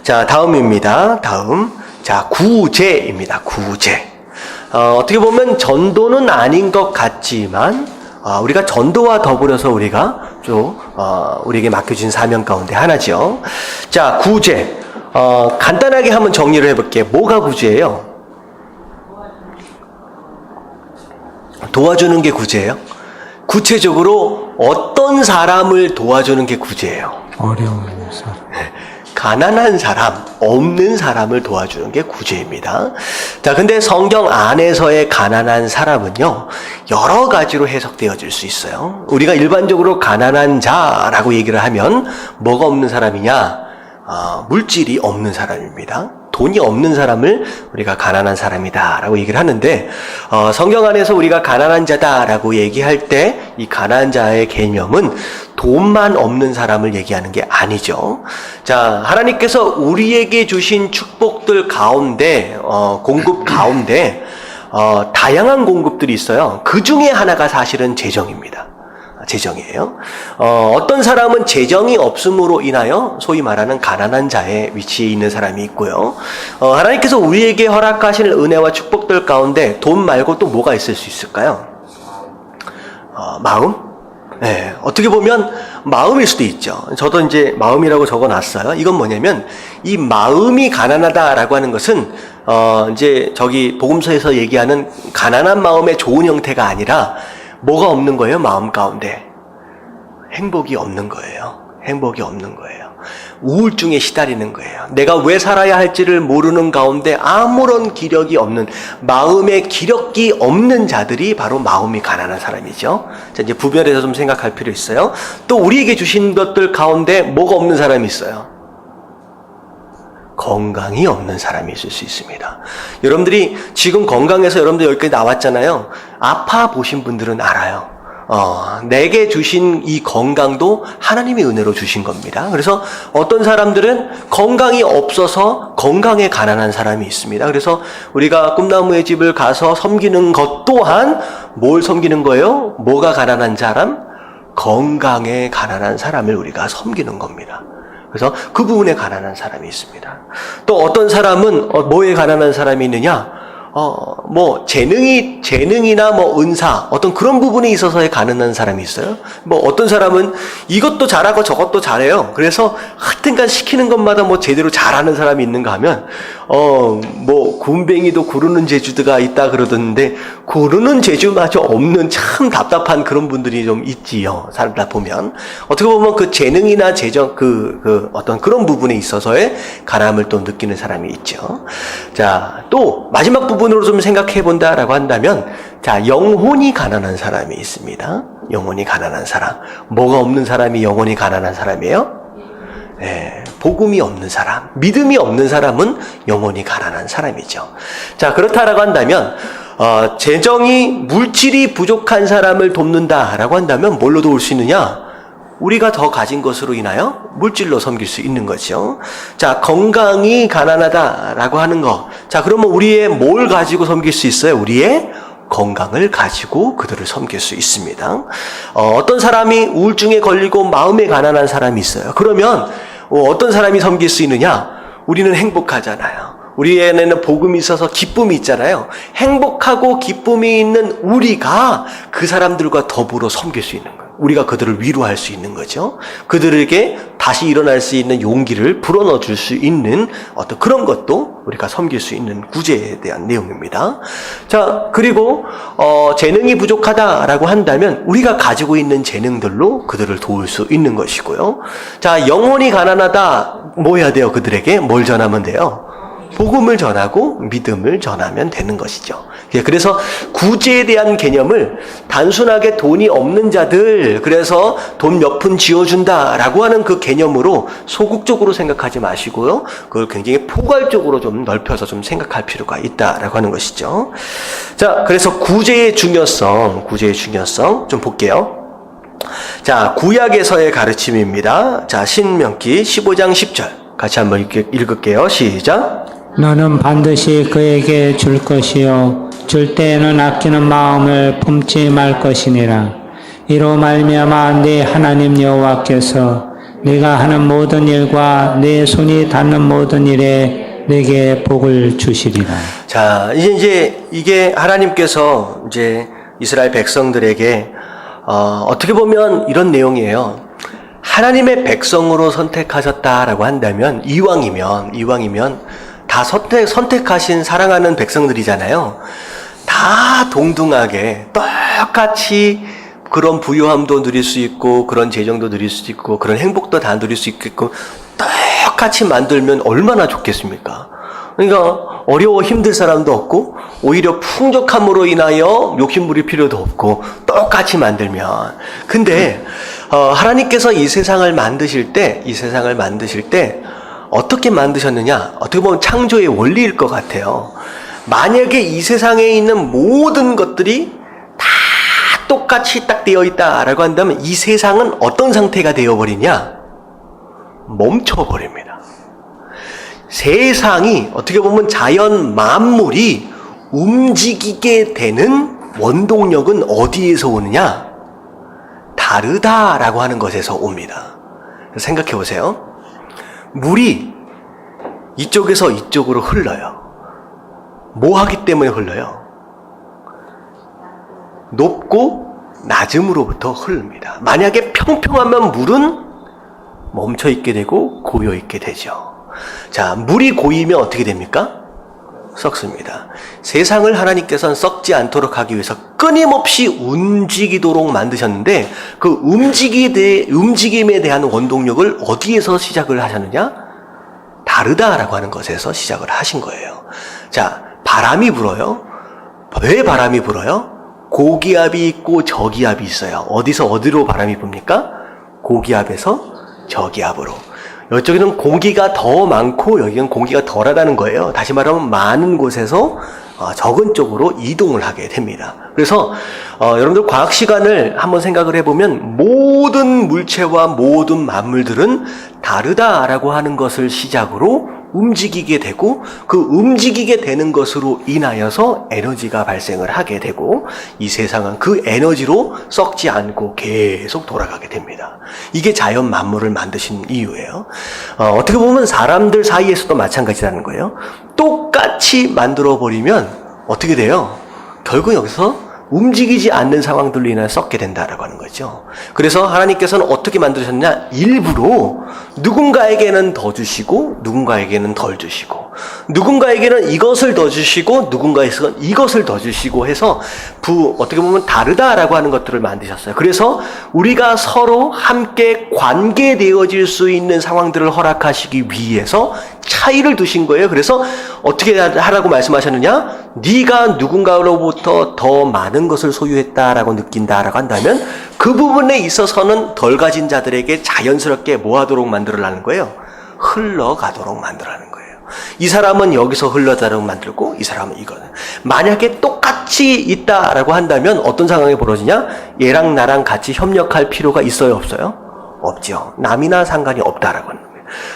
자, 다음입니다. 다음. 자, 구제입니다. 구제. 어떻게 보면 전도는 아닌 것 같지만, 우리가 전도와 더불어서 우리가 우리에게 맡겨진 사명 가운데 하나죠. 자, 구제. 간단하게 한번 정리를 해볼게요. 뭐가 구제예요? 도와주는 게 구제예요? 구체적으로 어떤 사람을 도와주는 게 구제예요? 어려운 사람. 가난한 사람, 없는 사람을 도와주는 게 구제입니다. 자, 근데 성경 안에서의 가난한 사람은요, 여러 가지로 해석되어질 수 있어요. 우리가 일반적으로 가난한 자라고 얘기를 하면 뭐가 없는 사람이냐? 물질이 없는 사람입니다. 돈이 없는 사람을 우리가 가난한 사람이다 라고 얘기를 하는데, 성경 안에서 우리가 가난한 자다라고 얘기할 때 이 가난한 자의 개념은 돈만 없는 사람을 얘기하는 게 아니죠. 자, 하나님께서 우리에게 주신 축복들 가운데, 공급 가운데 다양한 공급들이 있어요. 그 중에 하나가 사실은 재정입니다. 재정이에요. 어떤 사람은 재정이 없음으로 인하여 소위 말하는 가난한 자의 위치에 있는 사람이 있고요. 하나님께서 우리에게 허락하실 은혜와 축복들 가운데 돈 말고 또 뭐가 있을 수 있을까요? 마음? 네, 어떻게 보면 마음일 수도 있죠. 저도 이제 마음이라고 적어놨어요. 이건 뭐냐면 이 마음이 가난하다라고 하는 것은 이제 저기 복음서에서 얘기하는 가난한 마음의 좋은 형태가 아니라 뭐가 없는 거예요? 마음 가운데 행복이 없는 거예요. 행복이 없는 거예요. 우울증에 시달리는 거예요. 내가 왜 살아야 할지를 모르는 가운데 아무런 기력이 없는, 마음의 기력이 없는 자들이 바로 마음이 가난한 사람이죠. 자, 이제 부별해서 좀 생각할 필요 있어요. 또 우리에게 주신 것들 가운데 뭐가 없는 사람이 있어요? 건강이 없는 사람이 있을 수 있습니다. 여러분들이 지금 건강해서 여러분들 여기까지 나왔잖아요. 아파 보신 분들은 알아요. 내게 주신 이 건강도 하나님의 은혜로 주신 겁니다. 그래서 어떤 사람들은 건강이 없어서 건강에 가난한 사람이 있습니다. 그래서 우리가 꿈나무의 집을 가서 섬기는 것 또한 뭘 섬기는 거예요? 뭐가 가난한 사람? 건강에 가난한 사람을 우리가 섬기는 겁니다. 그래서 그 부분에 가난한 사람이 있습니다. 또 어떤 사람은 뭐에 가난한 사람이 있느냐? 뭐 재능이나 뭐 은사, 어떤 그런 부분에 있어서의 가난한 사람이 있어요. 뭐 어떤 사람은 이것도 잘하고 저것도 잘해요. 그래서 하여튼간 시키는 것마다 뭐 제대로 잘하는 사람이 있는가 하면 뭐 굼벵이도 구르는 재주가 있다 그러던데 구르는 재주마저 없는 참 답답한 그런 분들이 좀 있지요. 살다 보면 어떻게 보면 그 재능이나 재정 그 어떤 그런 부분에 있어서의 가난함을 또 느끼는 사람이 있죠. 자, 또 마지막 부분으로 좀 생각해 본다라고 한다면, 자, 영혼이 가난한 사람이 있습니다. 영혼이 가난한 사람. 뭐가 없는 사람이 영혼이 가난한 사람이에요? 네, 복음이 없는 사람, 믿음이 없는 사람은 영혼이 가난한 사람이죠. 자, 그렇다라고 한다면, 재정이, 물질이 부족한 사람을 돕는다라고 한다면 뭘로 도울 수 있느냐? 우리가 더 가진 것으로 인하여 물질로 섬길 수 있는 거죠. 자, 건강이 가난하다라고 하는 거. 자, 그러면 우리의 뭘 가지고 섬길 수 있어요? 우리의 건강을 가지고 그들을 섬길 수 있습니다. 어떤 사람이 우울증에 걸리고 마음에 가난한 사람이 있어요. 그러면 어떤 사람이 섬길 수 있느냐? 우리는 행복하잖아요. 우리에는 복음이 있어서 기쁨이 있잖아요. 행복하고 기쁨이 있는 우리가 그 사람들과 더불어 섬길 수 있는 거예요. 우리가 그들을 위로할 수 있는 거죠. 그들에게 다시 일어날 수 있는 용기를 불어넣어 줄 수 있는 어떤 그런 것도 우리가 섬길 수 있는 구제에 대한 내용입니다. 자, 그리고 재능이 부족하다라고 한다면 우리가 가지고 있는 재능들로 그들을 도울 수 있는 것이고요. 자, 영혼이 가난하다, 뭐 해야 돼요? 그들에게 뭘 전하면 돼요? 복음을 전하고 믿음을 전하면 되는 것이죠. 그래서 구제에 대한 개념을 단순하게 돈이 없는 자들, 그래서 돈 몇 푼 지어준다라고 하는 그 개념으로 소극적으로 생각하지 마시고요. 그걸 굉장히 포괄적으로 좀 넓혀서 좀 생각할 필요가 있다라고 하는 것이죠. 자, 그래서 구제의 중요성 좀 볼게요. 자, 구약에서의 가르침입니다. 자, 신명기 15장 10절. 같이 한번 읽을게요. 시작. 너는 반드시 그에게 줄 것이요 줄 때에는 아끼는 마음을 품지 말 것이니라. 이로 말미암아 네 하나님 여호와께서 네가 하는 모든 일과 내 손이 닿는 모든 일에 내게 복을 주시리라. 자, 이제 이게 하나님께서 이제 이스라엘 백성들에게 어떻게 보면 이런 내용이에요. 하나님의 백성으로 선택하셨다라고 한다면 이왕이면 다 선택하신 사랑하는 백성들이잖아요. 다 동등하게 똑같이 그런 부유함도 누릴 수 있고 그런 재정도 누릴 수 있고 그런 행복도 다 누릴 수 있겠고 똑같이 만들면 얼마나 좋겠습니까? 그러니까 어려워 힘들 사람도 없고 오히려 풍족함으로 인하여 욕심 부릴 필요도 없고 똑같이 만들면. 근데 하나님께서 이 세상을 만드실 때 어떻게 만드셨느냐? 어떻게 보면 창조의 원리일 것 같아요. 만약에 이 세상에 있는 모든 것들이 다 똑같이 딱 되어 있다라고 한다면 이 세상은 어떤 상태가 되어버리냐? 멈춰버립니다. 세상이 어떻게 보면 자연 만물이 움직이게 되는 원동력은 어디에서 오느냐? 다르다라고 하는 것에서 옵니다. 생각해 보세요. 물이 이쪽에서 이쪽으로 흘러요. 뭐 하기 때문에 흘러요? 높고 낮음으로부터 흐릅니다. 만약에 평평하면 물은 멈춰 있게 되고 고여 있게 되죠. 자, 물이 고이면 어떻게 됩니까? 썩습니다. 세상을 하나님께서는 썩지 않도록 하기 위해서 끊임없이 움직이도록 만드셨는데 그 움직임에 대한 원동력을 어디에서 시작을 하셨느냐? 다르다라고 하는 것에서 시작을 하신 거예요. 자, 바람이 불어요. 왜 바람이 불어요? 고기압이 있고 저기압이 있어요. 어디서 어디로 바람이 붑니까? 고기압에서 저기압으로. 이쪽에는 공기가 더 많고 여기는 공기가 덜하다는 거예요. 다시 말하면 많은 곳에서 적은 쪽으로 이동을 하게 됩니다. 그래서 여러분들 과학 시간을 한번 생각을 해보면 모든 물체와 모든 만물들은 다르다라고 하는 것을 시작으로 움직이게 되고 그 움직이게 되는 것으로 인하여서 에너지가 발생을 하게 되고 이 세상은 그 에너지로 썩지 않고 계속 돌아가게 됩니다. 이게 자연 만물을 만드신 이유예요. 어떻게 보면 사람들 사이에서도 마찬가지라는 거예요. 똑같이 만들어버리면 어떻게 돼요? 결국 여기서 움직이지 않는 상황들로 인해 썩게 된다라고 하는 거죠. 그래서 하나님께서는 어떻게 만드셨냐? 일부러 누군가에게는 더 주시고 누군가에게는 덜 주시고 누군가에게는 이것을 더 주시고 누군가에게는 이것을 더 주시고 해서 어떻게 보면 다르다라고 하는 것들을 만드셨어요. 그래서 우리가 서로 함께 관계되어질 수 있는 상황들을 허락하시기 위해서 차이를 두신 거예요. 그래서 어떻게 하라고 말씀하셨느냐? 네가 누군가로부터 더 많은 것을 소유했다라고 느낀다라고 한다면 그 부분에 있어서는 덜 가진 자들에게 자연스럽게 뭐 하도록 만들어라는 거예요? 흘러가도록 만들어라는 거예요. 이 사람은 여기서 흘러가도록 만들고 이 사람은 이거는. 만약에 똑같이 있다라고 한다면 어떤 상황이 벌어지냐? 얘랑 나랑 같이 협력할 필요가 있어요? 없어요? 없죠. 남이나 상관이 없다라고 하는 거예요.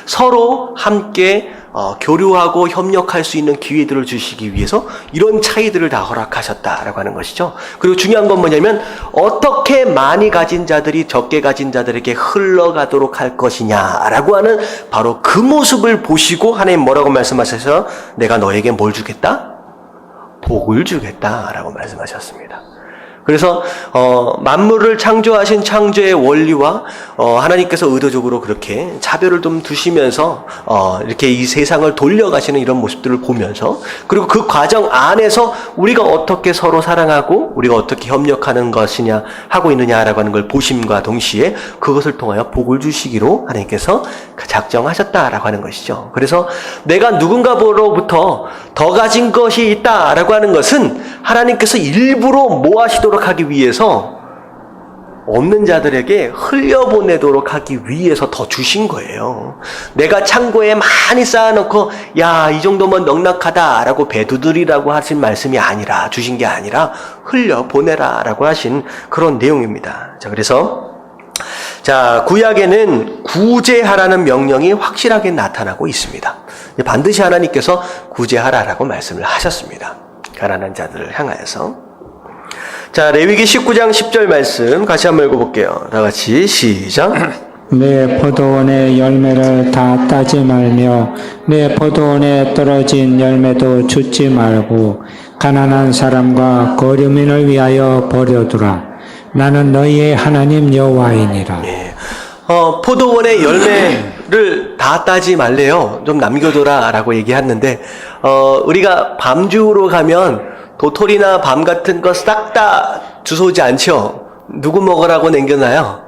서로 함께 교류하고 협력할 수 있는 기회들을 주시기 위해서 이런 차이들을 다 허락하셨다라고 하는 것이죠. 그리고 중요한 건 뭐냐면 어떻게 많이 가진 자들이 적게 가진 자들에게 흘러가도록 할 것이냐라고 하는 바로 그 모습을 보시고 하나님 뭐라고 말씀하셔서 내가 너에게 뭘 주겠다? 복을 주겠다라고 말씀하셨습니다. 그래서 만물을 창조하신 창조의 원리와 하나님께서 의도적으로 그렇게 차별을 좀 두시면서 이렇게 이 세상을 돌려가시는 이런 모습들을 보면서 그리고 그 과정 안에서 우리가 어떻게 서로 사랑하고 우리가 어떻게 협력하는 것이냐 하고 있느냐라고 하는 걸 보심과 동시에 그것을 통하여 복을 주시기로 하나님께서 작정하셨다라고 하는 것이죠. 그래서 내가 누군가로부터 더 가진 것이 있다라고 하는 것은 하나님께서 일부러 뭐 하시도록 하기 위해서 없는 자들에게 흘려보내도록 하기 위해서 더 주신 거예요. 내가 창고에 많이 쌓아놓고 야, 이 정도면 넉넉하다라고 배두들이라고 하신 말씀이 아니라 주신 게 아니라 흘려보내라라고 하신 그런 내용입니다. 자, 그래서 구약에는 구제하라는 명령이 확실하게 나타나고 있습니다. 반드시 하나님께서 구제하라라고 말씀을 하셨습니다. 가난한 자들을 향하여서. 자, 레위기 19장 10절 말씀 같이 한번 읽어볼게요. 다 같이 시작. 내 포도원의 열매를 다 따지 말며 내 포도원에 떨어진 열매도 줍지 말고 가난한 사람과 거류민을 위하여 버려두라. 나는 너희의 하나님 여호와이니라. 예. 포도원의 열매를 다 따지 말래요. 좀 남겨둬라라고 얘기했는데, 우리가 밤주우러 가면 도토리나 밤 같은 거 싹 다 주워오지 않죠? 누구 먹으라고 남겨놔요?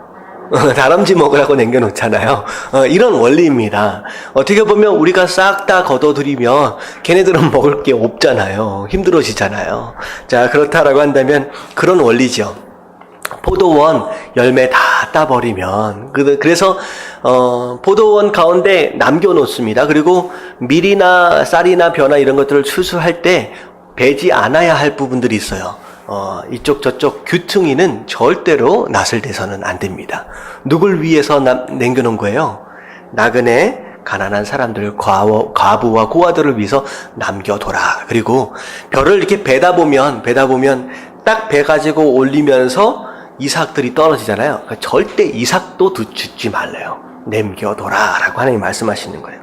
다람쥐 먹으라고 남겨놓잖아요. 이런 원리입니다. 어떻게 보면 우리가 싹 다 걷어들이면 걔네들은 먹을 게 없잖아요. 힘들어지잖아요. 자, 그렇다라고 한다면 그런 원리죠. 포도원 열매 다 따버리면, 그래서 포도원 가운데 남겨놓습니다. 그리고 밀이나 쌀이나 벼나 이런 것들을 추수할 때 베지 않아야 할 부분들이 있어요. 이쪽 저쪽 규퉁이는 절대로 낫을 대서는 안 됩니다. 누굴 위해서 남겨놓은 거예요? 나그네 가난한 사람들, 과부와 고아들을 위해서 남겨둬라. 그리고 벼를 이렇게 베다 보면 딱 배 가지고 올리면서 이삭들이 떨어지잖아요. 그러니까 절대 이삭도 주지 말래요. 남겨둬라 라고 하나님 말씀하시는 거예요.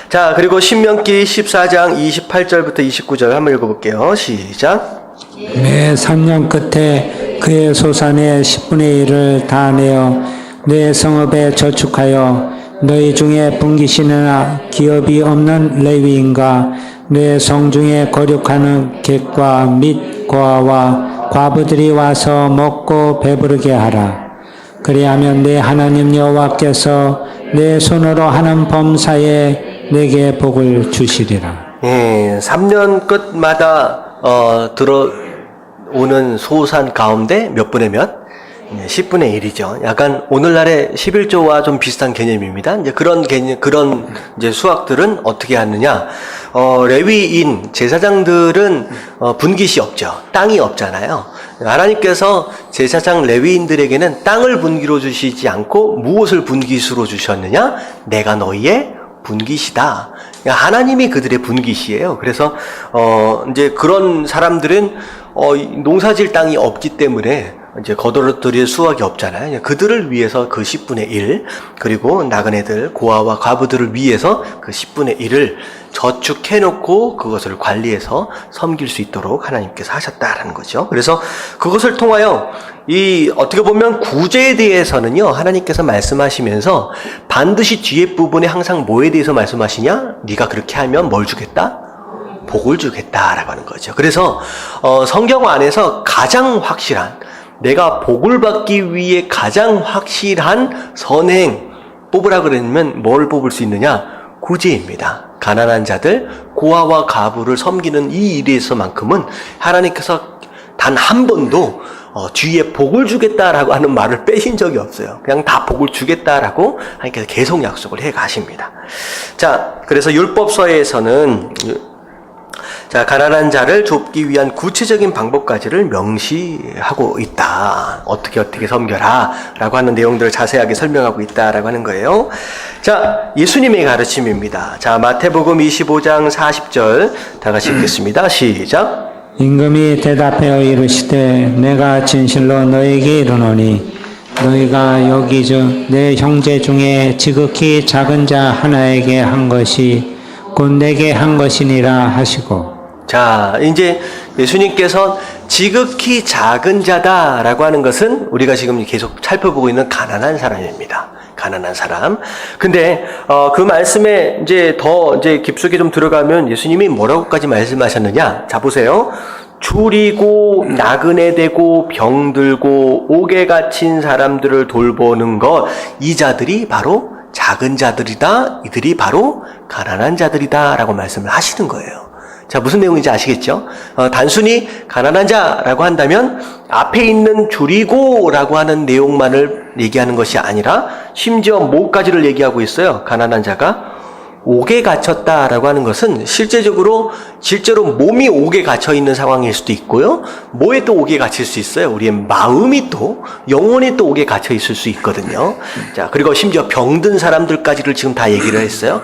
자, 그리고 신명기 14장 28절부터 29절 한번 읽어볼게요. 시작. 내 3년 끝에 그의 소산의 10분의 1을 다 내어 내 성읍에 저축하여 너희 중에 분기신이나 기업이 없는 레위인과 내 성중에 거룩하는 객과 및 고아와 과부들이 와서 먹고 배부르게 하라. 그리하면 내 하나님 여호와께서 내 손으로 하는 범사에 내게 복을 주시리라. 3년 끝마다 들어오는 소산 가운데 몇 분의 몇? 10분의 1이죠. 약간 오늘날의 11조와 좀 비슷한 개념입니다. 이제 그런 개념, 그런 이제 수학들은 어떻게 하느냐? 레위인, 제사장들은 분깃이 없죠. 땅이 없잖아요. 하나님께서 제사장 레위인들에게는 땅을 분기로 주시지 않고 무엇을 분깃으로 주셨느냐? 내가 너희의 분깃이다. 하나님이 그들의 분깃이에요. 그래서 이제 그런 사람들은 농사질 땅이 없기 때문에 이제 거둬들일 수확이 없잖아요. 그들을 위해서 그 10분의 1, 그리고 나그네들, 고아와 과부들을 위해서 그 10분의 1을 저축해놓고 그것을 관리해서 섬길 수 있도록 하나님께서 하셨다라는 거죠. 그래서 그것을 통하여 어떻게 보면 구제에 대해서는요, 하나님께서 말씀하시면서 반드시 뒤에 부분에 항상 뭐에 대해서 말씀하시냐? 네가 그렇게 하면 뭘 주겠다? 복을 주겠다라고 하는 거죠. 그래서 성경 안에서 가장 확실한, 내가 복을 받기 위해 가장 확실한 선행 뽑으라 그러면 뭘 뽑을 수 있느냐? 구제입니다. 가난한 자들, 고아와 과부를 섬기는 이 일에서만큼은 하나님께서 단 한 번도 뒤에 복을 주겠다라고 하는 말을 빼신 적이 없어요. 그냥 다 복을 주겠다라고 하나님께서 계속 약속을 해 가십니다. 자, 그래서 율법서에서는 가난한 자를 돕기 위한 구체적인 방법까지를 명시하고 있다. 어떻게 섬겨라 라고 하는 내용들을 자세하게 설명하고 있다라고 하는 거예요. 자, 예수님의 가르침입니다. 자, 마태복음 25장 40절 다 같이 읽겠습니다. 시작. 임금이 대답하여 이르시되 내가 진실로 너에게 이르노니 너희가 여기 내 형제 중에 지극히 작은 자 하나에게 한 것이 곧 내게 한 것이니라 하시고. 자, 이제 예수님께서 지극히 작은 자다라고 하는 것은 우리가 지금 계속 살펴보고 있는 가난한 사람입니다. 가난한 사람. 근데 그 말씀에 이제 더 깊숙이 좀 들어가면 예수님이 뭐라고까지 말씀하셨느냐? 자, 보세요. 줄이고 나그네 되고 병들고 옥에 갇힌 사람들을 돌보는 것, 이 자들이 바로 작은 자들이다. 이들이 바로 가난한 자들이다라고 말씀을 하시는 거예요. 자, 무슨 내용인지 아시겠죠? 단순히 가난한 자라고 한다면 앞에 있는 줄이고라고 하는 내용만을 얘기하는 것이 아니라 심지어 뭐까지를 얘기하고 있어요. 가난한 자가 옥에 갇혔다라고 하는 것은 실제로 몸이 옥에 갇혀 있는 상황일 수도 있고요. 뭐에 또 옥에 갇힐 수 있어요? 우리의 마음이 또, 영혼이 또 옥에 갇혀 있을 수 있거든요. 자, 그리고 심지어 병든 사람들까지를 지금 다 얘기를 했어요.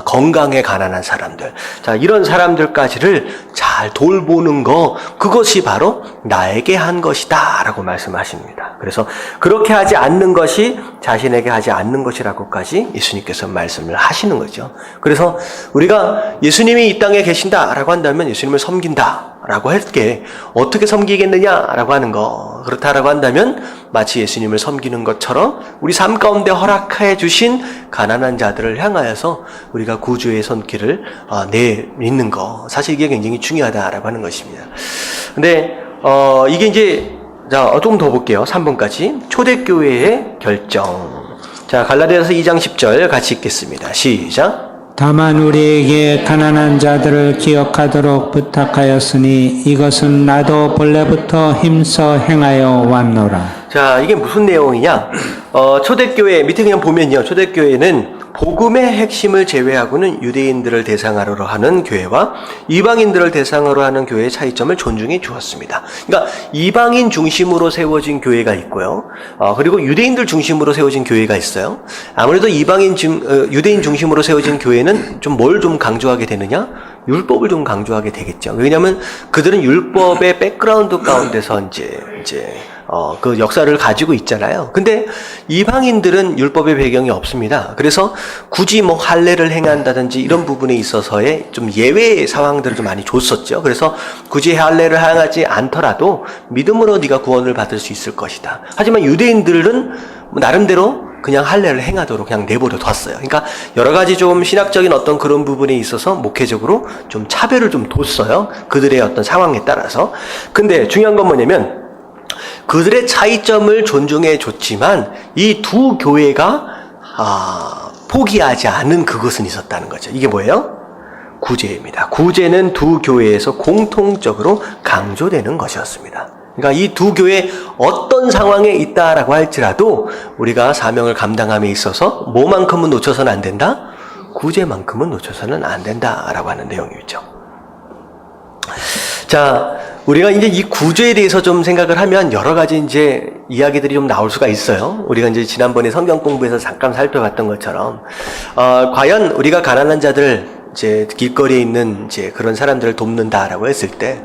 건강에 가난한 사람들. 자, 이런 사람들까지를 잘 돌보는 거, 그것이 바로 나에게 한 것이다 라고 말씀하십니다. 그래서 그렇게 하지 않는 것이 자신에게 하지 않는 것이라고까지 예수님께서 말씀을 하시는 거죠. 그래서 우리가 예수님이 이 땅에 계신다라고 한다면 예수님을 섬긴다라고 할 게 어떻게 섬기겠느냐라고 하는 거. 그렇다라고 한다면 마치 예수님을 섬기는 것처럼 우리 삶 가운데 허락해 주신 가난한 자들을 향하여서 우리가 구주의 손길을 내딛는 거. 사실 이게 굉장히 중요하다라고 하는 것입니다. 근데 이게 이제 자, 조금 더 볼게요. 3번까지. 초대교회의 결정. 자, 갈라디아서 2장 10절 같이 읽겠습니다. 시작. 다만 우리에게 가난한 자들을 기억하도록 부탁하였으니 이것은 나도 본래부터 힘써 행하여 왔노라. 자, 이게 무슨 내용이냐? 초대교회, 밑에 그냥 보면요. 초대교회는 복음의 핵심을 제외하고는 유대인들을 대상으로 하는 교회와 이방인들을 대상으로 하는 교회의 차이점을 존중해 주었습니다. 그러니까 이방인 중심으로 세워진 교회가 있고요. 그리고 유대인들 중심으로 세워진 교회가 있어요. 아무래도 유대인 중심으로 세워진 교회는 좀 뭘 좀 강조하게 되느냐? 율법을 좀 강조하게 되겠죠. 왜냐하면 그들은 율법의 백그라운드 가운데서 그 역사를 가지고 있잖아요. 근데 이방인들은 율법의 배경이 없습니다. 그래서 굳이 뭐 할례를 행한다든지 이런 부분에 있어서의 좀 예외 상황들을 좀 많이 줬었죠. 그래서 굳이 할례를 행하지 않더라도 믿음으로 네가 구원을 받을 수 있을 것이다. 하지만 유대인들은 나름대로 그냥 할례를 행하도록 그냥 내버려 뒀어요. 그러니까 여러 가지 좀 신학적인 어떤 그런 부분에 있어서 목회적으로 좀 차별을 좀 뒀어요. 그들의 어떤 상황에 따라서. 근데 중요한 건 뭐냐면 그들의 차이점을 존중해 줬지만 이 두 교회가 포기하지 않은 그것은 있었다는 거죠. 이게 뭐예요? 구제입니다. 구제는 두 교회에서 공통적으로 강조되는 것이었습니다. 그러니까 이 두 교회 어떤 상황에 있다라고 할지라도 우리가 사명을 감당함에 있어서 뭐만큼은 놓쳐서는 안 된다? 구제만큼은 놓쳐서는 안 된다라고 하는 내용이죠. 자, 우리가 이제 이 구제에 대해서 좀 생각을 하면 여러 가지 이제 이야기들이 좀 나올 수가 있어요. 우리가 이제 지난번에 성경 공부에서 잠깐 살펴봤던 것처럼, 과연 우리가 가난한 자들, 이제 길거리에 있는 이제 그런 사람들을 돕는다라고 했을 때,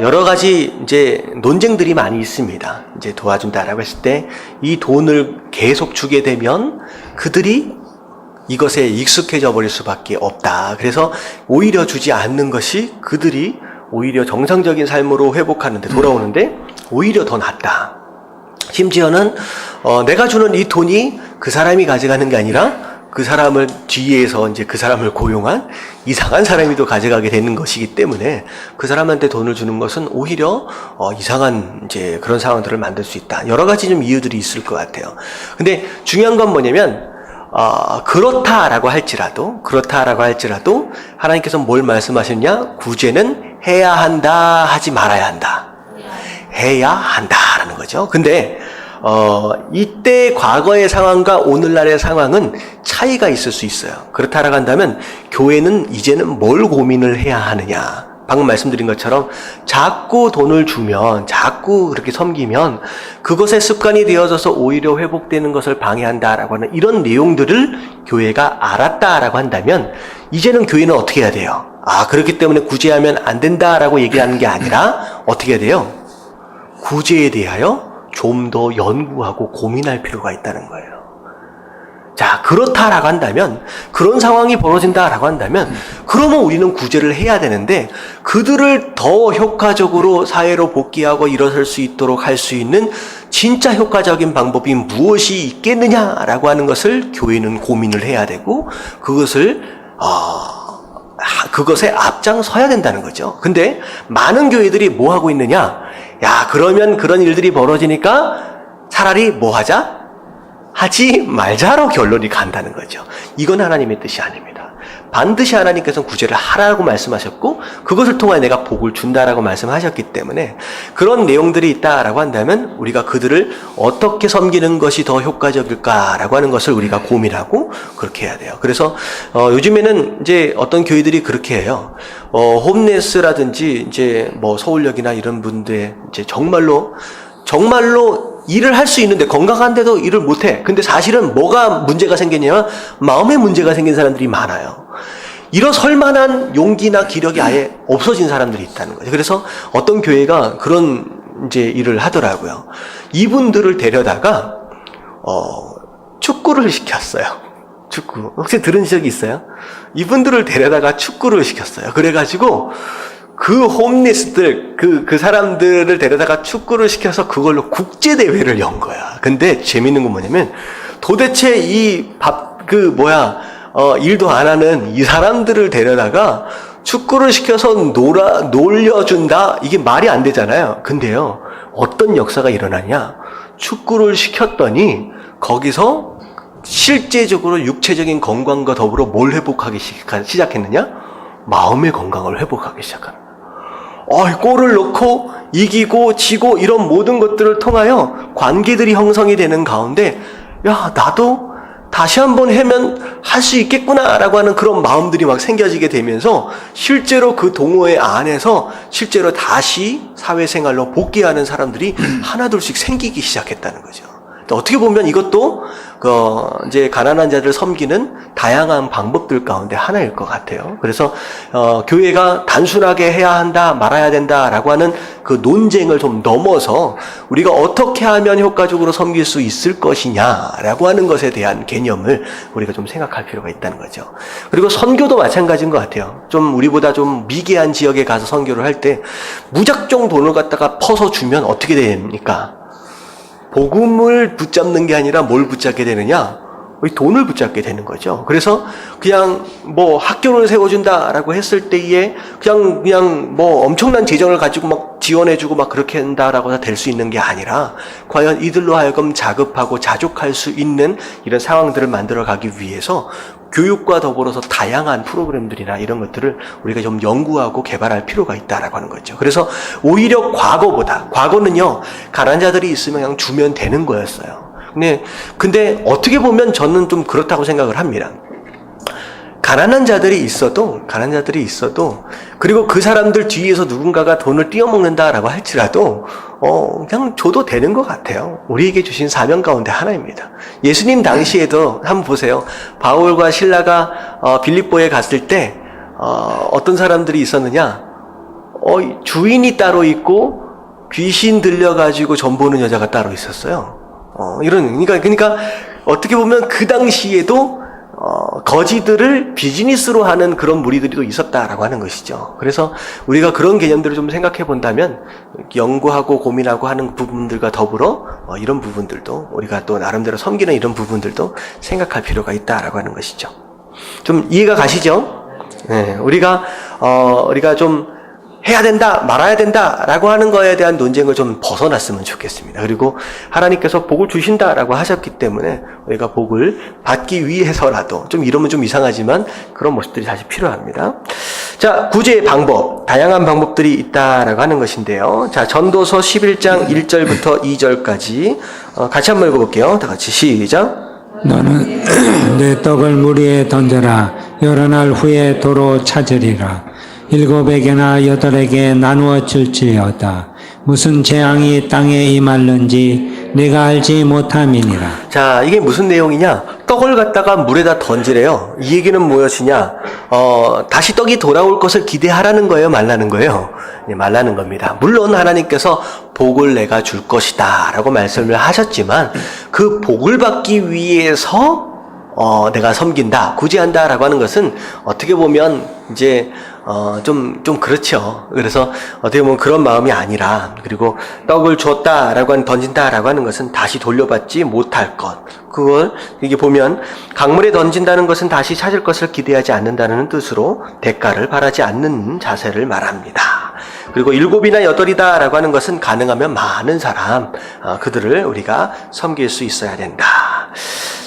여러 가지 이제 논쟁들이 많이 있습니다. 이제 도와준다라고 했을 때 이 돈을 계속 주게 되면 그들이 이것에 익숙해져 버릴 수밖에 없다. 그래서 오히려 주지 않는 것이 그들이 오히려 정상적인 삶으로 회복하는데 돌아오는데 오히려 더 낫다. 심지어는 내가 주는 이 돈이 그 사람이 가져가는 게 아니라 그 사람을 뒤에서 이제 그 사람을 고용한 이상한 사람이 또 가져가게 되는 것이기 때문에 그 사람한테 돈을 주는 것은 오히려 이상한 이제 그런 상황들을 만들 수 있다. 여러 가지 좀 이유들이 있을 것 같아요. 근데 중요한 건 뭐냐면 그렇다라고 할지라도 하나님께서 뭘 말씀하셨냐? 구제는 해야 한다, 하지 말아야 한다. 해야 한다라는 거죠. 근데 이때 과거의 상황과 오늘날의 상황은 차이가 있을 수 있어요. 그렇다라고 한다면 교회는 이제는 뭘 고민을 해야 하느냐. 방금 말씀드린 것처럼 자꾸 돈을 주면, 자꾸 그렇게 섬기면 그것의 습관이 되어져서 오히려 회복되는 것을 방해한다라고 하는 이런 내용들을 교회가 알았다라고 한다면 이제는 교회는 어떻게 해야 돼요? 그렇기 때문에 구제하면 안 된다라고 얘기하는 게 아니라 어떻게 해야 돼요? 구제에 대하여 좀 더 연구하고 고민할 필요가 있다는 거예요. 자, 그렇다라고 한다면, 그런 상황이 벌어진다라고 한다면, 그러면 우리는 구제를 해야 되는데, 그들을 더 효과적으로 사회로 복귀하고 일어설 수 있도록 할 수 있는 진짜 효과적인 방법이 무엇이 있겠느냐라고 하는 것을 교회는 고민을 해야 되고, 그것에 앞장서야 된다는 거죠. 근데 많은 교회들이 뭐 하고 있느냐? 그러면 그런 일들이 벌어지니까 차라리 뭐 하자? 하지 말자로 결론이 간다는 거죠. 이건 하나님의 뜻이 아닙니다. 반드시 하나님께서는 구제를 하라고 말씀하셨고 그것을 통하여 내가 복을 준다라고 말씀하셨기 때문에 그런 내용들이 있다라고 한다면 우리가 그들을 어떻게 섬기는 것이 더 효과적일까라고 하는 것을 우리가 고민하고 그렇게 해야 돼요. 그래서 요즘에는 이제 어떤 교회들이 그렇게 해요. 홈레스라든지 이제 뭐 서울역이나 이런 분들 이제 정말로 일을 할 수 있는데 건강한데도 일을 못해. 근데 사실은 뭐가 문제가 생기냐면 마음에 문제가 생긴 사람들이 많아요. 일어설 만한 용기나 기력이 아예 없어진 사람들이 있다는 거죠. 그래서 어떤 교회가 그런 이제 일을 하더라고요. 이분들을 데려다가 축구를 시켰어요. 축구. 혹시 들은 적이 있어요? 이분들을 데려다가 축구를 시켰어요. 그래가지고 그 홈리스들, 그 사람들을 데려다가 축구를 시켜서 그걸로 국제대회를 연 거야. 근데 재밌는 건 뭐냐면 도대체 일도 안 하는 이 사람들을 데려다가 축구를 시켜서 놀려준다? 이게 말이 안 되잖아요. 근데요, 어떤 역사가 일어나냐? 축구를 시켰더니 거기서 실제적으로 육체적인 건강과 더불어 뭘 회복하기 시작했느냐? 마음의 건강을 회복하기 시작하는 거예요. 골을 넣고 이기고 지고 이런 모든 것들을 통하여 관계들이 형성이 되는 가운데 야, 나도 다시 한번 하면 할 수 있겠구나라고 하는 그런 마음들이 막 생겨지게 되면서 실제로 그 동호회 안에서 실제로 다시 사회생활로 복귀하는 사람들이 하나둘씩 생기기 시작했다는 거죠. 어떻게 보면 이것도 이제 가난한 자들을 섬기는 다양한 방법들 가운데 하나일 것 같아요. 그래서 교회가 단순하게 해야 한다, 말아야 된다라고 하는 그 논쟁을 좀 넘어서 우리가 어떻게 하면 효과적으로 섬길 수 있을 것이냐라고 하는 것에 대한 개념을 우리가 좀 생각할 필요가 있다는 거죠. 그리고 선교도 마찬가지인 것 같아요. 좀 우리보다 좀 미개한 지역에 가서 선교를 할 때 무작정 돈을 갖다가 퍼서 주면 어떻게 됩니까? 복음을 붙잡는 게 아니라 뭘 붙잡게 되느냐? 돈을 붙잡게 되는 거죠. 그래서 그냥 학교를 세워준다라고 했을 때에 그냥 엄청난 재정을 가지고 막 지원해주고 막 그렇게 한다라고 될 수 있는 게 아니라 과연 이들로 하여금 자급하고 자족할 수 있는 이런 상황들을 만들어 가기 위해서 교육과 더불어서 다양한 프로그램들이나 이런 것들을 우리가 좀 연구하고 개발할 필요가 있다라고 하는 거죠. 그래서 오히려 과거는요, 가난한 자들이 있으면 그냥 주면 되는 거였어요. 근데 어떻게 보면 저는 좀 그렇다고 생각을 합니다. 가난한 자들이 있어도 그리고 그 사람들 뒤에서 누군가가 돈을 띄어먹는다라고 할지라도 그냥 줘도 되는 것 같아요. 우리에게 주신 사명 가운데 하나입니다. 예수님 당시에도 한번 보세요. 바울과 실라가 빌립보에 갔을 때 어떤 사람들이 있었느냐? 주인이 따로 있고 귀신 들려가지고 전 보는 여자가 따로 있었어요. 그러니까 어떻게 보면 그 당시에도 거지들을 비즈니스로 하는 그런 무리들이 또 있었다라고 하는 것이죠. 그래서 우리가 그런 개념들을 좀 생각해 본다면 연구하고 고민하고 하는 부분들과 더불어 이런 부분들도 우리가 또 나름대로 섬기는 이런 부분들도 생각할 필요가 있다라고 하는 것이죠. 좀 이해가 가시죠? 네, 우리가 좀 해야 된다, 말아야 된다라고 하는 거에 대한 논쟁을 좀 벗어났으면 좋겠습니다. 그리고 하나님께서 복을 주신다라고 하셨기 때문에 우리가 복을 받기 위해서라도, 좀 이러면 좀 이상하지만 그런 모습들이 사실 필요합니다. 자, 구제의 방법, 다양한 방법들이 있다라고 하는 것인데요. 자, 전도서 11장 1절부터 2절까지 같이 한번 읽어볼게요. 다 같이 시작. 너는 내 떡을 물 위에 던져라. 여러 날 후에 도로 찾으리라. 7에게나 8에게 나누어 줄지어다. 무슨 재앙이 땅에 임할는지 내가 알지 못함이니라. 자, 이게 무슨 내용이냐? 떡을 갖다가 물에다 던지래요. 이 얘기는 무엇이냐? 다시 떡이 돌아올 것을 기대하라는 거예요? 말라는 거예요? 네, 말라는 겁니다. 물론 하나님께서 복을 내가 줄 것이다 라고 말씀을 하셨지만 그 복을 받기 위해서 내가 섬긴다, 구제한다 라고 하는 것은 어떻게 보면 이제 좀 그렇죠. 그래서 어떻게 보면 그런 마음이 아니라, 그리고 떡을 줬다라고 하는, 던진다라고 하는 것은 다시 돌려받지 못할 것. 그걸 이게 보면 강물에 던진다는 것은 다시 찾을 것을 기대하지 않는다는 뜻으로 대가를 바라지 않는 자세를 말합니다. 그리고 7이나 8이다라고 하는 것은 가능하면 많은 사람, 그들을 우리가 섬길 수 있어야 된다.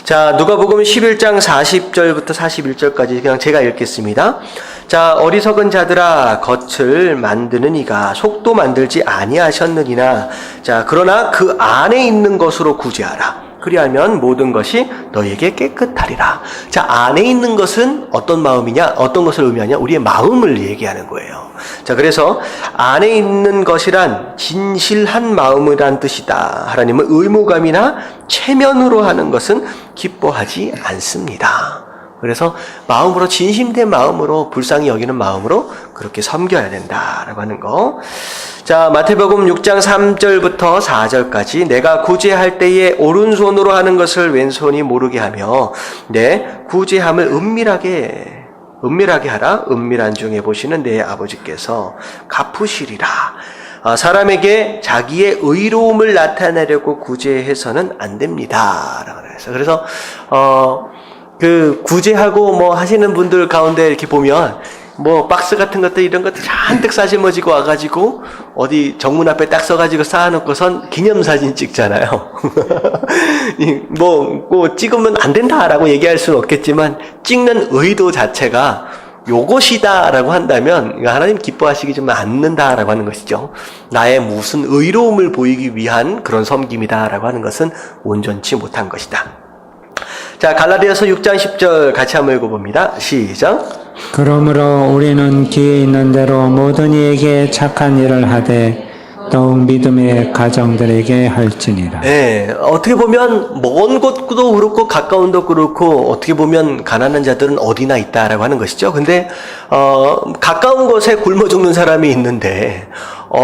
자, 누가복음 11장 40절부터 41절까지 그냥 제가 읽겠습니다. 자, 어리석은 자들아, 겉을 만드는 이가 속도 만들지 아니하셨느니나, 자, 그러나 그 안에 있는 것으로 구제하라. 그리하면 모든 것이 너에게 깨끗하리라. 자, 안에 있는 것은 어떤 마음이냐, 어떤 것을 의미하냐? 우리의 마음을 얘기하는 거예요. 자, 그래서 안에 있는 것이란 진실한 마음이란 뜻이다. 하나님은 의무감이나 체면으로 하는 것은 기뻐하지 않습니다. 그래서 마음으로 진심된 마음으로 불쌍히 여기는 마음으로 그렇게 섬겨야 된다라고 하는 거. 자, 마태복음 6장 3절부터 4절까지 내가 구제할 때에 오른손으로 하는 것을 왼손이 모르게 하며 내 구제함을 은밀하게 하라. 은밀한 중에 보시는 내 아버지께서 갚으시리라. 사람에게 자기의 의로움을 나타내려고 구제해서는 안 됩니다. 라고 그래서 그 구제하고 뭐 하시는 분들 가운데 이렇게 보면 뭐 박스 같은 것들 이런 것들 잔뜩 싸질머지고 와가지고 어디 정문 앞에 딱 써가지고 쌓아놓고선 기념사진 찍잖아요. 뭐 찍으면 안 된다라고 얘기할 수는 없겠지만 찍는 의도 자체가 요것이다라고 한다면 하나님 기뻐하시기 좀 않는다라고 하는 것이죠. 나의 무슨 의로움을 보이기 위한 그런 섬김이다라고 하는 것은 온전치 못한 것이다. 자, 갈라디아서 6장 10절 같이 한번 읽어봅니다. 시작. 그러므로 우리는 기회 있는 대로 모든 이에게 착한 일을 하되 더욱 믿음의 가정들에게 할지니라. 네, 어떻게 보면 먼 곳도 그렇고 가까운 곳도 그렇고 어떻게 보면 가난한 자들은 어디나 있다라고 하는 것이죠. 근데 가까운 곳에 굶어 죽는 사람이 있는데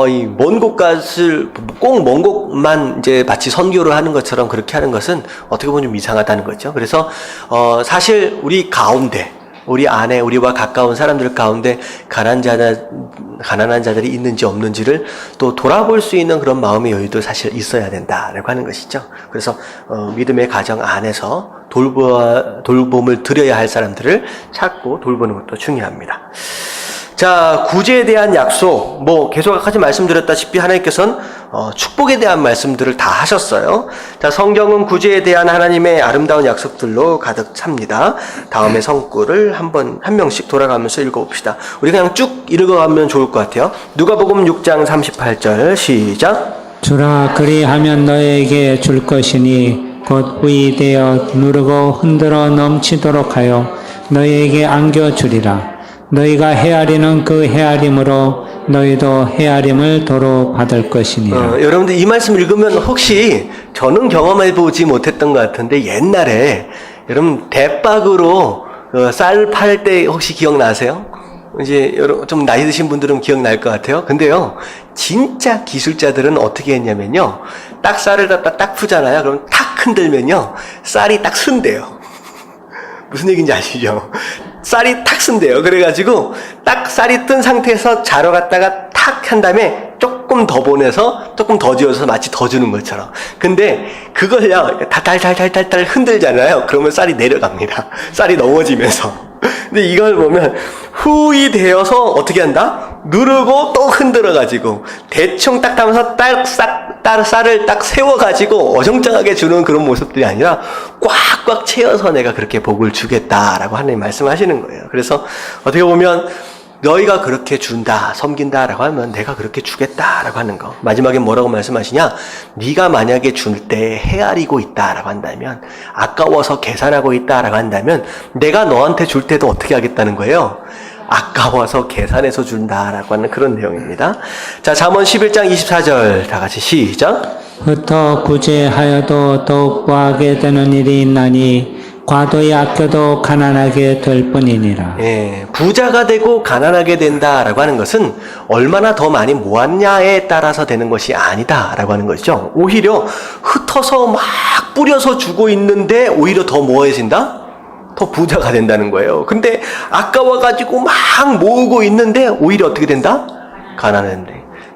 이 먼 곳을 꼭 먼 곳만 이제 마치 선교를 하는 것처럼 그렇게 하는 것은 어떻게 보면 좀 이상하다는 거죠. 그래서 사실 우리 가운데 우리 안에 우리와 가까운 사람들 가운데 가난한 자들이 있는지 없는지를 또 돌아볼 수 있는 그런 마음의 여유도 사실 있어야 된다라고 하는 것이죠. 그래서 믿음의 가정 안에서 돌봄을 드려야 할 사람들을 찾고 돌보는 것도 중요합니다. 자, 구제에 대한 약속, 계속 아까 말씀드렸다시피 하나님께서는 축복에 대한 말씀들을 다 하셨어요. 자, 성경은 구제에 대한 하나님의 아름다운 약속들로 가득 찹니다. 다음에 성구를 한 명씩 돌아가면서 읽어봅시다. 우리 그냥 쭉 읽어가면 좋을 것 같아요. 누가복음 6장 38절 시작. 주라 그리하면 너에게 줄 것이니 곧 부의되어 누르고 흔들어 넘치도록 하여 너에게 안겨주리라. 너희가 헤아리는 그 헤아림으로 너희도 헤아림을 도로 받을 것이니라. 여러분들 이 말씀 읽으면 혹시 저는 경험해보지 못했던 것 같은데 옛날에 여러분 대박으로 쌀 팔 때 혹시 기억나세요? 이제 여러분 좀 나이 드신 분들은 기억날 것 같아요. 근데요, 진짜 기술자들은 어떻게 했냐면요, 딱 쌀을 갖다 딱 푸잖아요. 그럼 탁 흔들면요, 쌀이 딱 쓴대요. 무슨 얘기인지 아시죠? 쌀이 탁 쓴대요. 그래가지고 딱 쌀이 뜬 상태에서 자러 갔다가 탁 한 다음에 조금 더 보내서 조금 더 지어서 마치 더 주는 것처럼. 근데 그걸요, 달달달달달 흔들잖아요. 그러면 쌀이 내려갑니다. 쌀이 넘어지면서. 근데 이걸 보면 후이 되어서 어떻게 한다? 누르고 또 흔들어가지고 대충 딱 하면서 쌀을 딱 세워가지고 어정쩡하게 주는 그런 모습들이 아니라 꽉꽉 채워서 내가 그렇게 복을 주겠다라고 하나님 말씀하시는 거예요. 그래서 어떻게 보면 너희가 그렇게 준다, 섬긴다라고 하면 내가 그렇게 주겠다라고 하는 거. 마지막에 뭐라고 말씀하시냐? 네가 만약에 줄 때 헤아리고 있다라고 한다면, 아까워서 계산하고 있다라고 한다면 내가 너한테 줄 때도 어떻게 하겠다는 거예요? 아까워서 계산해서 준다라고 하는 그런 내용입니다. 자, 잠언 11장 24절 다 같이 시작. 흩어 구제하여도 더욱 구하게 되는 일이 있나니 과도히 아껴도 가난하게 될 뿐이니라. 예, 부자가 되고 가난하게 된다라고 하는 것은 얼마나 더 많이 모았냐에 따라서 되는 것이 아니다라고 하는 것이죠. 오히려 흩어서 막 뿌려서 주고 있는데 오히려 더 모아진다? 더 부자가 된다는 거예요. 근데 아까워가지고 막 모으고 있는데 오히려 어떻게 된다?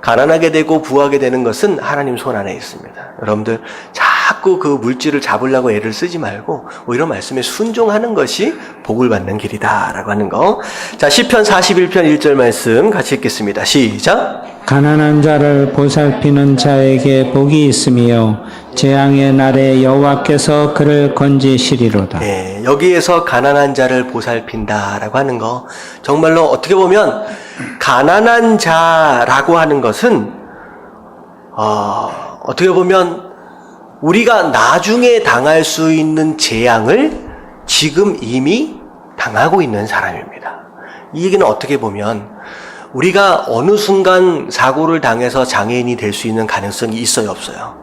가난하게 되고 부하게 되는 것은 하나님 손 안에 있습니다. 여러분들 자꾸 그 물질을 잡으려고 애를 쓰지 말고 오히려 말씀에 순종하는 것이 복을 받는 길이다라고 하는 거. 자, 시편 41편 1절 말씀 같이 읽겠습니다. 시작. 가난한 자를 보살피는 자에게 복이 있으며 재앙의 날에 여호와께서 그를 건지시리로다. 네, 여기에서 가난한 자를 보살핀다라고 하는 거, 정말로 어떻게 보면 가난한 자라고 하는 것은 어떻게 보면 우리가 나중에 당할 수 있는 재앙을 지금 이미 당하고 있는 사람입니다. 이 얘기는 어떻게 보면 우리가 어느 순간 사고를 당해서 장애인이 될 수 있는 가능성이 있어요, 없어요?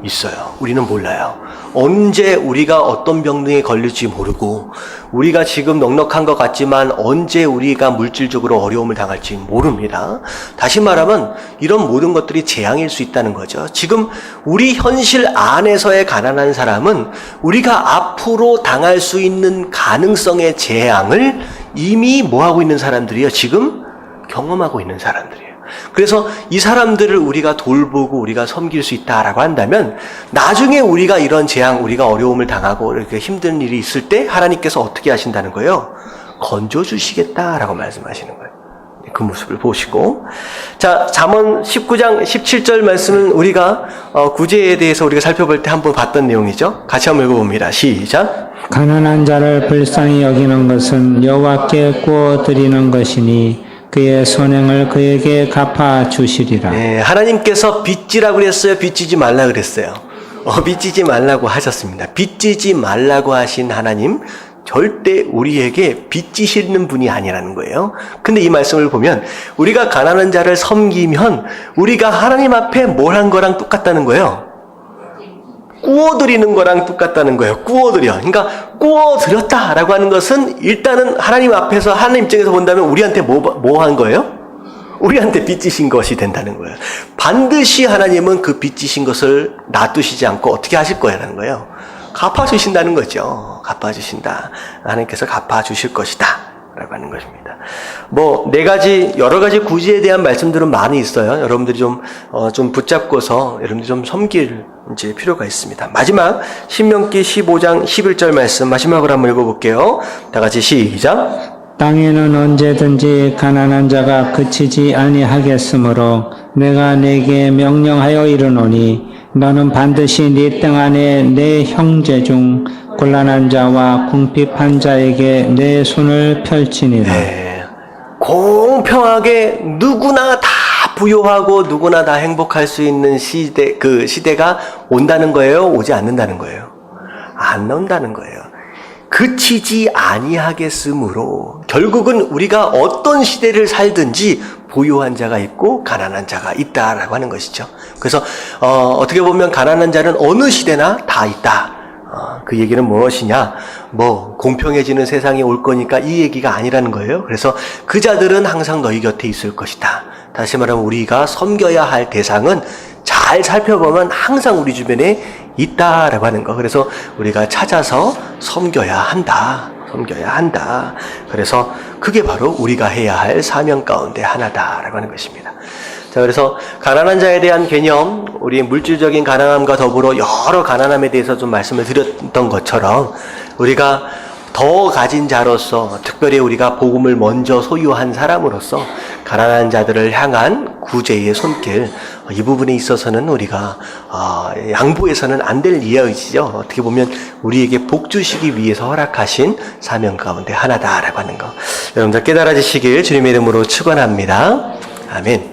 있어요. 우리는 몰라요. 언제 우리가 어떤 병등에 걸릴지 모르고 우리가 지금 넉넉한 것 같지만 언제 우리가 물질적으로 어려움을 당할지 모릅니다. 다시 말하면 이런 모든 것들이 재앙일 수 있다는 거죠. 지금 우리 현실 안에서의 가난한 사람은 우리가 앞으로 당할 수 있는 가능성의 재앙을 이미 뭐하고 있는 사람들이요? 지금 경험하고 있는 사람들이에요. 그래서 이 사람들을 우리가 돌보고 우리가 섬길 수 있다라고 한다면 나중에 우리가 이런 재앙, 우리가 어려움을 당하고 이렇게 힘든 일이 있을 때 하나님께서 어떻게 하신다는 거예요? 건져주시겠다라고 말씀하시는 거예요. 그 모습을 보시고, 자, 잠언 19장 17절 말씀은 우리가 구제에 대해서 우리가 살펴볼 때 한번 봤던 내용이죠. 같이 한번 읽어봅니다. 시작. 가난한 자를 불쌍히 여기는 것은 여호와께 구워 드리는 것이니 그의 선행을 그에게 갚아 주시리라. 네, 하나님께서 빚지라고 그랬어요? 빚지지 말라 그랬어요? 빚지지 말라고 하셨습니다. 빚지지 말라고 하신 하나님, 절대 우리에게 빚지시는 분이 아니라는 거예요. 근데 이 말씀을 보면 우리가 가난한 자를 섬기면 우리가 하나님 앞에 뭘 한 거랑 똑같다는 거예요. 구워드리는 거랑 똑같다는 거예요. 구워드려. 그러니까 구워드렸다라고 하는 것은 일단은 하나님 앞에서 하나님 입장에서 본다면 우리한테 뭐 한 거예요? 우리한테 빚지신 것이 된다는 거예요. 반드시 하나님은 그 빚지신 것을 놔두시지 않고 어떻게 하실 거라는 거예요. 갚아주신다는 거죠. 갚아주신다. 하나님께서 갚아주실 것이다. 라고 하는 것입니다. 여러 가지 구제에 대한 말씀들은 많이 있어요. 여러분들이 좀 붙잡고서 여러분들이 좀 섬길 이제 필요가 있습니다. 마지막, 신명기 15장 11절 말씀 마지막으로 한번 읽어볼게요. 다 같이 시작. 땅에는 언제든지 가난한 자가 그치지 아니하겠으므로 내가 내게 명령하여 이르노니 너는 반드시 네 땅 안에 내 형제 중 곤란한 자와 궁핍한 자에게 내 손을 펼치니라. 네. 공평하게 누구나 다 부유하고 누구나 다 행복할 수 있는 그 시대가 온다는 거예요? 오지 않는다는 거예요? 안 온다는 거예요. 그치지 아니하겠으므로 결국은 우리가 어떤 시대를 살든지 부유한 자가 있고 가난한 자가 있다라고 하는 것이죠. 그래서 어떻게 보면 가난한 자는 어느 시대나 다 있다. 그 얘기는 무엇이냐? 공평해지는 세상이 올 거니까 이 얘기가 아니라는 거예요. 그래서 그 자들은 항상 너희 곁에 있을 것이다. 다시 말하면 우리가 섬겨야 할 대상은 잘 살펴보면 항상 우리 주변에 있다라고 하는 거. 그래서 우리가 찾아서 섬겨야 한다. 섬겨야 한다. 그래서 그게 바로 우리가 해야 할 사명 가운데 하나다라고 하는 것입니다. 자, 그래서 가난한 자에 대한 개념, 우리 물질적인 가난함과 더불어 여러 가난함에 대해서 좀 말씀을 드렸던 것처럼 우리가 더 가진 자로서, 특별히 우리가 복음을 먼저 소유한 사람으로서 가난한 자들을 향한 구제의 손길, 이 부분에 있어서는 우리가 양보해서는 안 될 이야기죠. 어떻게 보면 우리에게 복 주시기 위해서 허락하신 사명 가운데 하나다라고 하는 거, 여러분들 깨달아지시길 주님의 이름으로 축원합니다. 아멘.